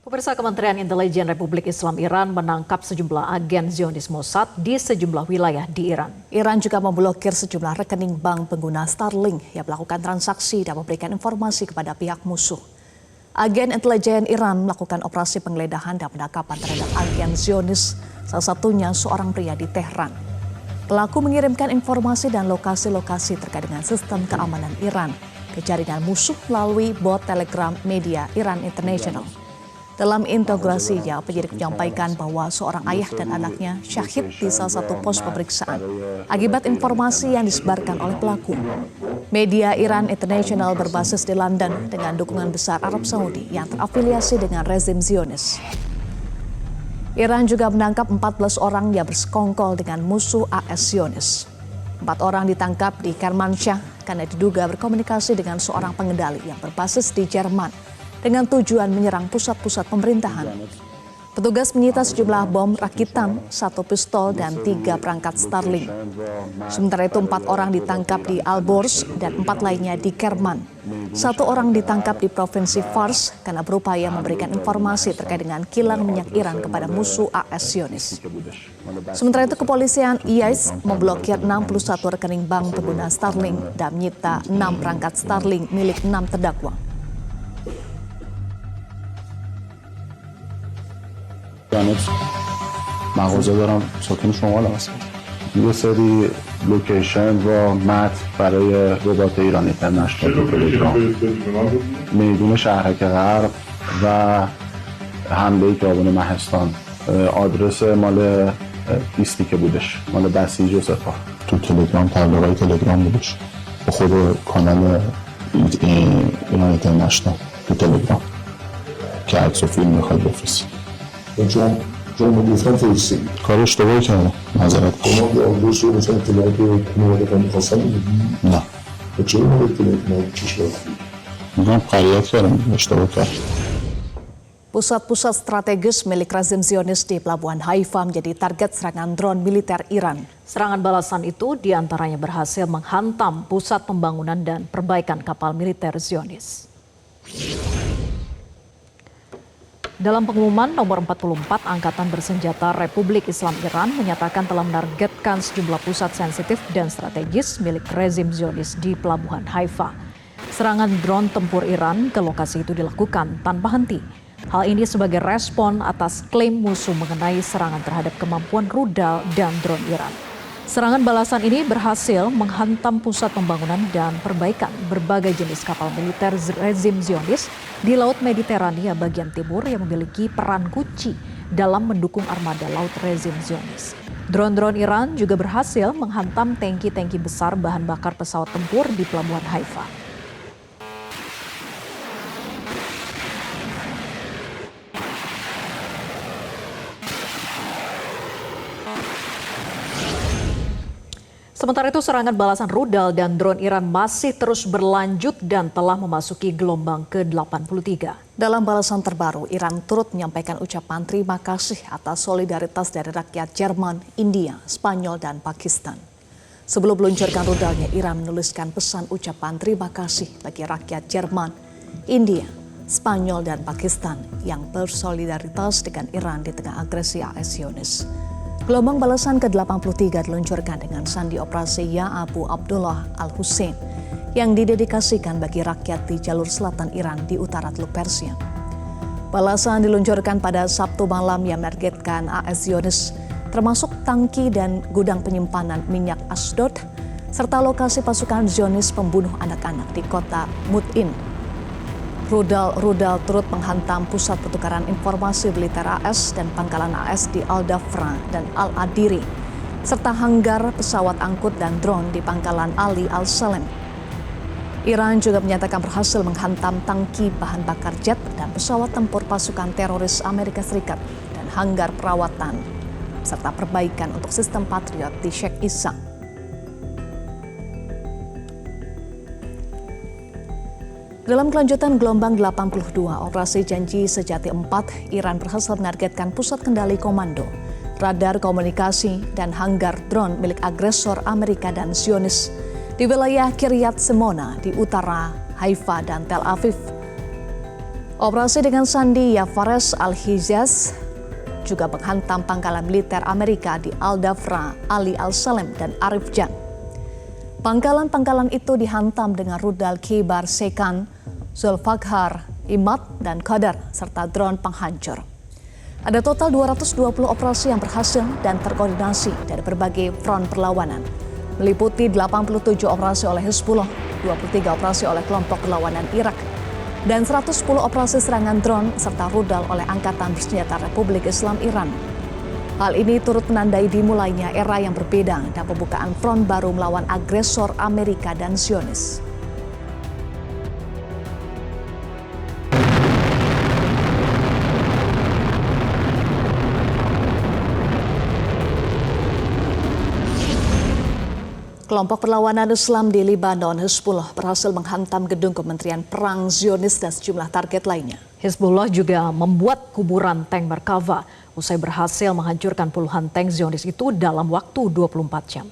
Pemirsa, Kementerian Intelijen Republik Islam Iran menangkap sejumlah agen Zionis Mossad di sejumlah wilayah di Iran. Iran juga memblokir sejumlah rekening bank pengguna Starlink yang melakukan transaksi dan memberikan informasi kepada pihak musuh. Agen intelijen Iran melakukan operasi penggeledahan dan penangkapan terhadap agen Zionis, salah satunya seorang pria di Tehran. Pelaku mengirimkan informasi dan lokasi-lokasi terkait dengan sistem keamanan Iran ke jaringan musuh melalui bot Telegram media Iran International. Dalam integrasinya, penyidik menyampaikan bahwa seorang ayah dan anaknya syahid di salah satu pos pemeriksaan akibat informasi yang disebarkan oleh pelaku. Media Iran International berbasis di London dengan dukungan besar Arab Saudi yang terafiliasi dengan rezim Zionis. Iran juga menangkap 14 orang yang bersekongkol dengan musuh AS Zionis. 4 orang ditangkap di Kermanshah karena diduga berkomunikasi dengan seorang pengendali yang berbasis di Jerman dengan tujuan menyerang pusat-pusat pemerintahan. Petugas menyita sejumlah bom rakitan, 1 pistol, dan 3 perangkat Starlink. Sementara itu 4 orang ditangkap di Alborz dan 4 lainnya di Kerman. 1 orang ditangkap di Provinsi Fars karena berupaya memberikan informasi terkait dengan kilang minyak Iran kepada musuh AS Zionis. Sementara itu kepolisian IAIS memblokir 61 rekening bank pengguna Starlink dan menyita 6 perangkat Starlink milik 6 terdakwa. مغازه دارم ساکن شمال هستم. یه سری لوکیشن و متن برای ربات ایران اینترنشنال تلگرام، میدون شهرک غرب و حمله خیابان مهستان، آدرس مال لیستی که بودش مال بسیج و سپاه تو تلگرام، تبلیغات تلگرام بودش با خود کانال ایران اینترنشنال تو تلگرام که عکس و فیلم میخواد بفرستی. چون گفتم فرستید کار اشتباهی کردم، معذرت شما به آدرس و مثلا اطلاعات موردتان می‌خواستم بدید؟ نه چرا ما اطلاعات موارد کشور میگم قریت کردم، اشتباه کردم. Pusat-pusat strategis milik rezim Zionis di Pelabuhan Haifa menjadi target serangan drone militer Iran. Serangan balasan itu diantaranya berhasil menghantam pusat pembangunan dan perbaikan kapal militer Zionis. Dalam pengumuman nomor 44, Angkatan Bersenjata Republik Islam Iran menyatakan telah menargetkan sejumlah pusat sensitif dan strategis milik rezim Zionis di Pelabuhan Haifa. Serangan drone tempur Iran ke lokasi itu dilakukan tanpa henti. Hal ini sebagai respon atas klaim musuh mengenai serangan terhadap kemampuan rudal dan drone Iran. Serangan balasan ini berhasil menghantam pusat pembangunan dan perbaikan berbagai jenis kapal militer rezim Zionis di Laut Mediterania bagian timur yang memiliki peran kunci dalam mendukung armada laut rezim Zionis. Drone-drone Iran juga berhasil menghantam tangki-tangki besar bahan bakar pesawat tempur di Pelabuhan Haifa. Sementara itu serangan balasan rudal dan drone Iran masih terus berlanjut dan telah memasuki gelombang ke-83. Dalam balasan terbaru, Iran turut menyampaikan ucapan terima kasih atas solidaritas dari rakyat Jerman, India, Spanyol, dan Pakistan. Sebelum meluncurkan rudalnya, Iran menuliskan pesan ucapan terima kasih bagi rakyat Jerman, India, Spanyol, dan Pakistan yang bersolidaritas dengan Iran di tengah agresi AS Zionis. Gelombang balasan ke-83 diluncurkan dengan sandi operasi Ya Abu Abdullah Al-Hussein yang didedikasikan bagi rakyat di jalur selatan Iran di utara Teluk Persia. Balasan diluncurkan pada Sabtu malam yang menargetkan AS Zionis termasuk tangki dan gudang penyimpanan minyak Ashdod serta lokasi pasukan Zionis pembunuh anak-anak di kota Mut'in. Rudal turut menghantam pusat pertukaran informasi militer AS dan pangkalan AS di Al-Dafra dan Al-Adiri, serta hanggar pesawat angkut dan drone di pangkalan Ali Al-Salem. Iran juga menyatakan berhasil menghantam tangki bahan bakar jet dan pesawat tempur pasukan teroris Amerika Serikat dan hanggar perawatan, serta perbaikan untuk sistem Patriot di Sheikh Issa. Dalam kelanjutan gelombang 82, operasi Janji Sejati 4, Iran berhasil menargetkan pusat kendali komando, radar komunikasi, dan hanggar drone milik agresor Amerika dan Zionis di wilayah Kiryat Simona di utara Haifa dan Tel Aviv. Operasi dengan sandi Fares Al-Hijaz juga menghantam pangkalan militer Amerika di Al-Dafra, Ali Al-Salem, dan Arif Jan. Pangkalan-pangkalan itu dihantam dengan rudal Kibar Sekan, Zulfakhar, Imad, dan Qadar, serta drone penghancur. Ada total 220 operasi yang berhasil dan terkoordinasi dari berbagai front perlawanan, meliputi 87 operasi oleh Hizbullah, 23 operasi oleh kelompok perlawanan Irak, dan 110 operasi serangan drone serta rudal oleh Angkatan Bersenjata Republik Islam Iran. Hal ini turut menandai dimulainya era yang berbeda dan pembukaan front baru melawan agresor Amerika dan Zionis. Kelompok perlawanan Islam di Lebanon, Hizbullah, berhasil menghantam gedung Kementerian Perang Zionis dan sejumlah target lainnya. Hizbullah juga membuat kuburan tank Merkava usai berhasil menghancurkan puluhan tank Zionis itu dalam waktu 24 jam.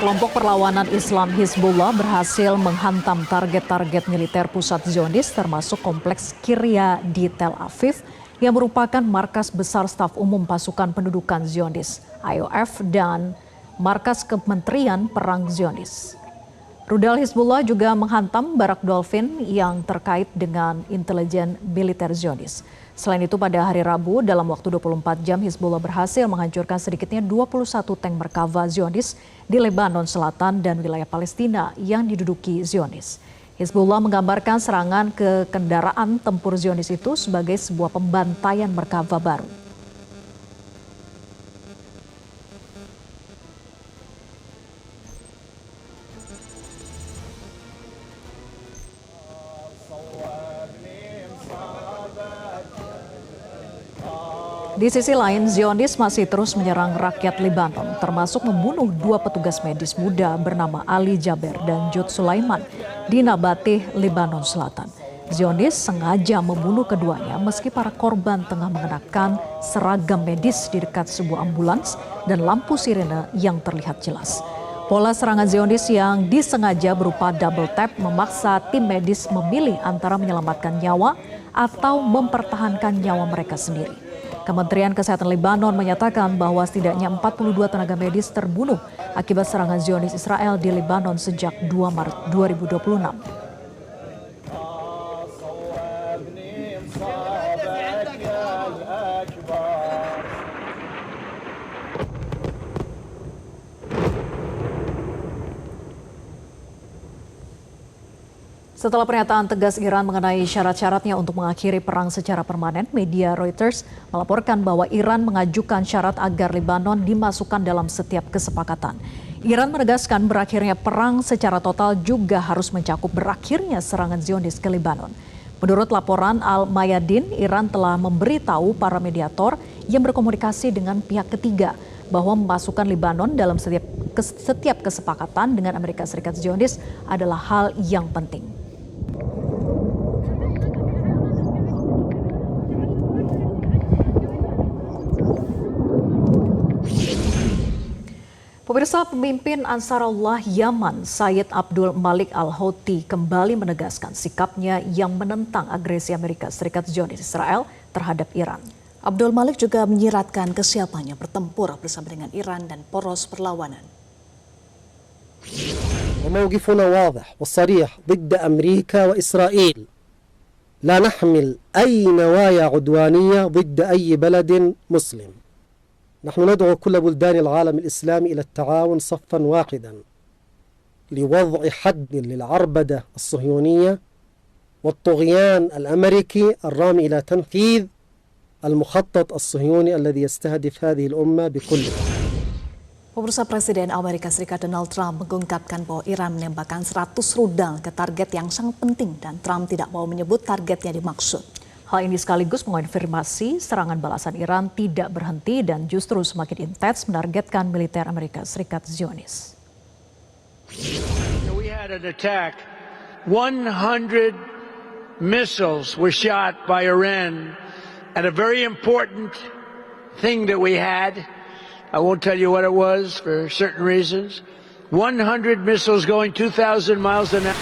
Kelompok perlawanan Islam Hizbullah berhasil menghantam target-target militer pusat Zionis termasuk kompleks Kiryat di Tel Aviv yang merupakan markas besar staf umum pasukan pendudukan Zionis, IOF, dan markas Kementerian Perang Zionis. Rudal Hizbullah juga menghantam Barak Dolphin yang terkait dengan intelijen militer Zionis. Selain itu pada hari Rabu dalam waktu 24 jam Hizbullah berhasil menghancurkan sedikitnya 21 tank Merkava Zionis di Lebanon Selatan dan wilayah Palestina yang diduduki Zionis. Hizbullah menggambarkan serangan ke kendaraan tempur Zionis itu sebagai sebuah pembantaian Merkava baru. Di sisi lain, Zionis masih terus menyerang rakyat Lebanon, termasuk membunuh 2 petugas medis muda bernama Ali Jaber dan Jud Sulaiman di Nabateh, Lebanon Selatan. Zionis sengaja membunuh keduanya meski para korban tengah mengenakan seragam medis di dekat sebuah ambulans dan lampu sirene yang terlihat jelas. Pola serangan Zionis yang disengaja berupa double tap memaksa tim medis memilih antara menyelamatkan nyawa atau mempertahankan nyawa mereka sendiri. Kementerian Kesehatan Lebanon menyatakan bahwa setidaknya 42 tenaga medis terbunuh akibat serangan Zionis Israel di Lebanon sejak 2 Maret 2026. Setelah pernyataan tegas Iran mengenai syarat-syaratnya untuk mengakhiri perang secara permanen, media Reuters melaporkan bahwa Iran mengajukan syarat agar Lebanon dimasukkan dalam setiap kesepakatan. Iran menegaskan berakhirnya perang secara total juga harus mencakup berakhirnya serangan Zionis ke Lebanon. Menurut laporan Al-Mayadin, Iran telah memberitahu para mediator yang berkomunikasi dengan pihak ketiga bahwa memasukkan Lebanon dalam setiap kesepakatan dengan Amerika Serikat Zionis adalah hal yang penting. Pemirsa, pemimpin Ansarullah Yaman, Sayyid Abdul Malik Al-Houthi kembali menegaskan sikapnya yang menentang agresi Amerika Serikat Zionis Israel terhadap Iran. Abdul Malik juga menyiratkan kesiapannya bertempur bersama dengan Iran dan poros perlawanan. وموقفنا واضح وصريح ضد أمريكا وإسرائيل. لا نحمل أي نوايا عدوانية ضد أي بلد مسلم. نحن ندعو كل بلدان العالم الإسلامي إلى التعاون صفا واحدا لوضع حد للعربدة الصهيونية والطغيان الأمريكي الرامي إلى تنفيذ المخطط الصهيوني الذي يستهدف هذه الأمة بكلها. Pemirsa, Presiden Amerika Serikat Donald Trump mengungkapkan bahwa Iran menembakkan 100 rudal ke target yang sangat penting dan Trump tidak mau menyebut target yang dimaksud. Hal ini sekaligus mengonfirmasi serangan balasan Iran tidak berhenti dan justru semakin intens menargetkan militer Amerika Serikat Zionis. We had an attack 100 missiles were shot by Iran at a very important thing that we had. I won't tell you what it was for certain reasons. 100 missiles going 2,000 miles an hour.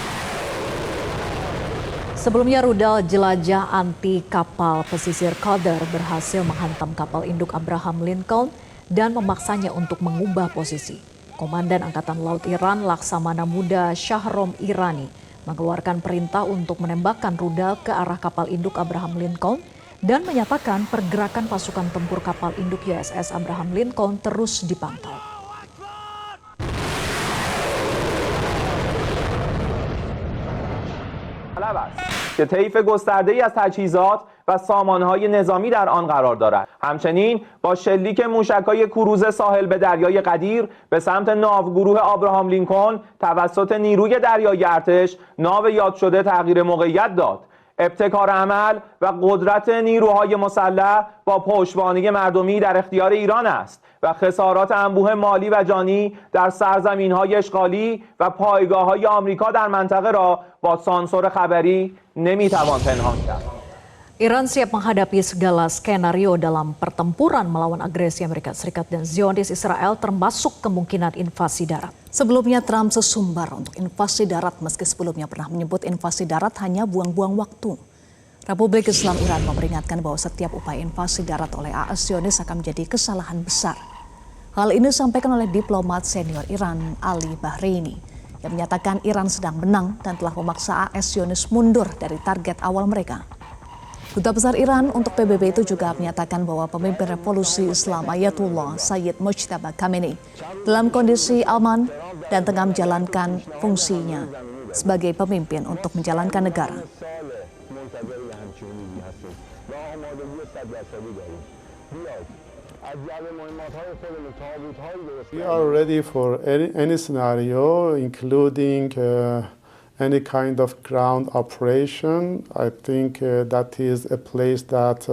Sebelumnya rudal jelajah anti kapal pesisir Qadar berhasil menghantam kapal induk Abraham Lincoln dan memaksanya untuk mengubah posisi. Komandan Angkatan Laut Iran Laksamana Muda Shahrom Irani mengeluarkan perintah untuk menembakkan rudal ke arah kapal induk Abraham Lincoln dan menyatakan pergerakan pasukan tempur kapal induk USS Abraham Lincoln terus dipantau. که طیف گسترده‌ای از تجهیزات و سامانه‌های نظامی در آن قرار دارد. همچنین با شلیک موشک‌های کروز ساحل به دریای قدیر به سمت ناوگروه آبراهام لینکلن توسط نیروی دریایی ارتش ناو یاد شده تغییر موقعیت داد. ابتکار عمل و قدرت نیروهای مسلح با پشتوانه مردمی در اختیار ایران است و خسارات انبوه مالی و جانی در سرزمین‌های اشغالی و پایگاه‌های آمریکا در منطقه را با سانسور خبری نمی‌توان پنهان کرد. Iran siap menghadapi segala skenario dalam pertempuran melawan agresi Amerika Serikat dan Zionis Israel termasuk kemungkinan invasi darat. Sebelumnya Trump sesumbar untuk invasi darat meski sebelumnya pernah menyebut invasi darat hanya buang-buang waktu. Republik Islam Iran memperingatkan bahwa setiap upaya invasi darat oleh AS Zionis akan menjadi kesalahan besar. Hal ini disampaikan oleh diplomat senior Iran Ali Bahreini yang menyatakan Iran sedang menang dan telah memaksa AS Zionis mundur dari target awal mereka. Duta Besar Iran untuk PBB itu juga menyatakan bahwa pemimpin revolusi Islam Ayatullah Sayyid Mujtaba Khamenei dalam kondisi aman dan tengah menjalankan fungsinya sebagai pemimpin untuk menjalankan negara. We are ready for any scenario, including any kind of ground operation. I think that is a place that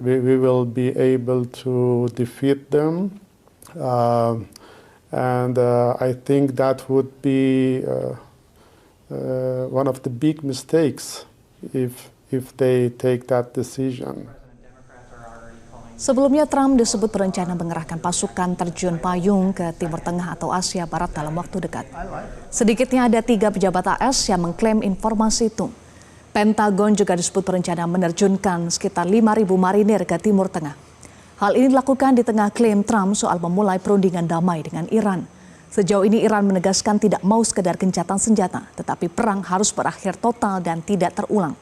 we will be able to defeat them. And I think that would be one of the big mistakes if they take that decision. Sebelumnya Trump disebut berencana mengerahkan pasukan terjun payung ke Timur Tengah atau Asia Barat dalam waktu dekat. Sedikitnya ada 3 pejabat AS yang mengklaim informasi itu. Pentagon juga disebut berencana menerjunkan sekitar 5.000 marinir ke Timur Tengah. Hal ini dilakukan di tengah klaim Trump soal memulai perundingan damai dengan Iran. Sejauh ini Iran menegaskan tidak mau sekedar gencatan senjata, tetapi perang harus berakhir total dan tidak terulang.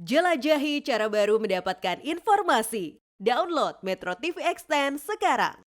Jelajahi cara baru mendapatkan informasi. Download Metro TV Extend sekarang.